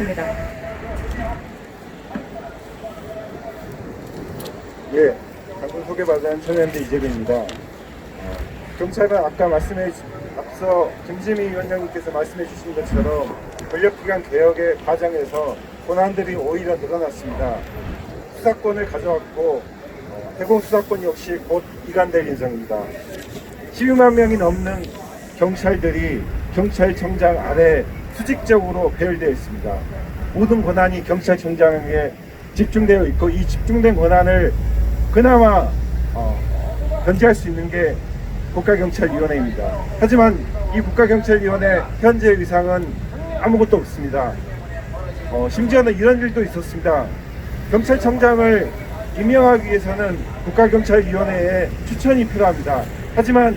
부탁드리겠습니다. 예, 방금 소개받은 청년대 이재근입니다. 경찰은 아까 앞서 김지미 위원장님께서 말씀해 주신 것처럼 권력기관 개혁의 과정에서 권한들이 오히려 늘어났습니다. 수사권을 가져왔고 대공수사권 역시 곧 이관될 예정입니다. 12만 명이 넘는 경찰들이 경찰청장 아래 수직적으로 배열되어 있습니다. 모든 권한이 경찰청장에 집중되어 있고, 이 집중된 권한을 그나마 견제할 수 있는 게 국가경찰위원회입니다. 하지만 이 국가경찰위원회 현재 의상은 아무것도 없습니다. 심지어는 이런 일도 있었습니다. 경찰청장을 임명하기 위해서는 국가경찰위원회에 추천이 필요합니다. 하지만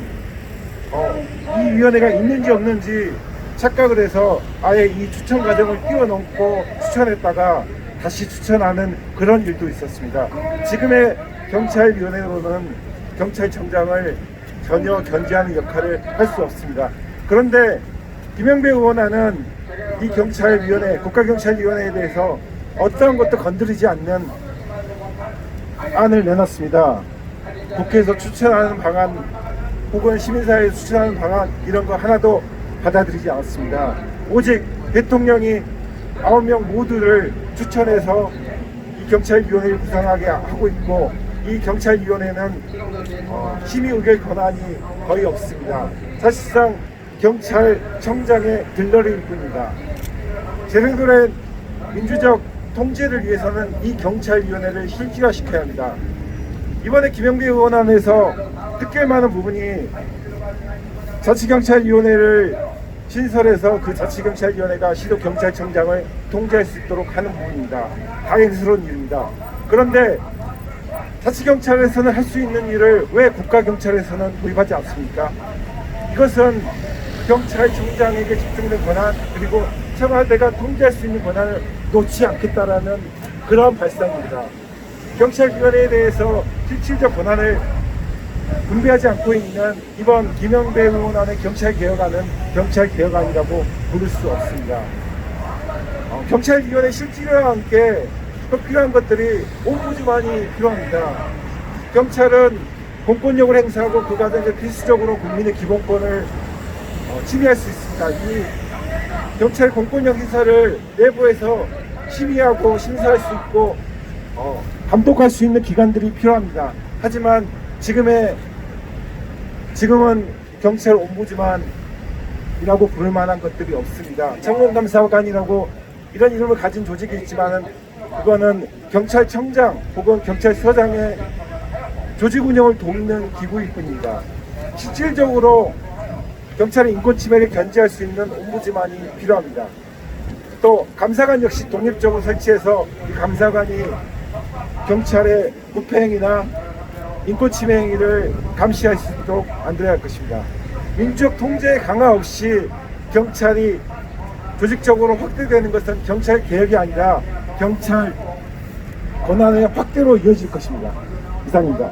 이 위원회가 있는지 없는지 착각을 해서 아예 이 추천 과정을 뛰어넘고 추천했다가 다시 추천하는 그런 일도 있었습니다. 지금의 경찰위원회로는 경찰청장을 전혀 견제하는 역할을 할 수 없습니다. 그런데 김영배 의원안은 이 경찰위원회, 국가경찰위원회에 대해서 어떠한 것도 건드리지 않는 안을 내놨습니다. 국회에서 추천하는 방안 혹은 시민사회에서 추천하는 방안, 이런 거 하나도 받아들이지 않았습니다. 오직 대통령이 9명 모두를 추천해서 이 경찰위원회를 구성하게 하고 있고, 이 경찰위원회는 심의 의결 권한이 거의 없습니다. 사실상 경찰청장의 들러리일 뿐입니다. 제대로 민주적 통제를 위해서는 이 경찰위원회를 실질화시켜야 합니다. 이번에 김영배 의원안에서 특별한 부분이 자치경찰위원회를 신설해서 그 자치경찰위원회가 시도경찰청장을 통제할 수 있도록 하는 부분입니다. 다행스러운 일입니다. 그런데 자치경찰에서는 할 수 있는 일을 왜 국가경찰에서는 도입하지 않습니까? 이것은 경찰청장에게 집중된 권한, 그리고 청와대가 통제할 수 있는 권한을 놓지 않겠다라는 그런 발상입니다. 경찰위원회에 대해서 실질적 권한을 분배하지 않고 있는 이번 김영배 의원안의 경찰개혁안은 경찰개혁안이라고 부를 수 없습니다. 경찰위원회 실질과 함께 또 필요한 것들이 옴부즈만이 필요합니다. 경찰은 공권력을 행사하고 그 과정에서 필수적으로 국민의 기본권을 침해할 수 있습니다. 이 경찰 공권력 행사를 내부에서 심의하고 심사할 수 있고 감독할 수 있는 기관들이 필요합니다. 하지만 지금은 경찰 옴부즈만이라고 부를 만한 것들이 없습니다. 청문감사관이라고 이런 이름을 가진 조직이 있지만은 그거는 경찰청장 혹은 경찰서장의 조직 운영을 돕는 기구일 뿐입니다. 실질적으로 경찰의 인권 침해를 견제할 수 있는 옴부즈만이 필요합니다. 또 감사관 역시 독립적으로 설치해서 이 감사관이 경찰의 부패행위나 인권 침해 행위를 감시할 수 있도록 만들어야 할 것입니다. 민주적 통제 강화 없이 경찰이 조직적으로 확대되는 것은 경찰 개혁이 아니라 경찰 권한의 확대로 이어질 것입니다. 이상입니다.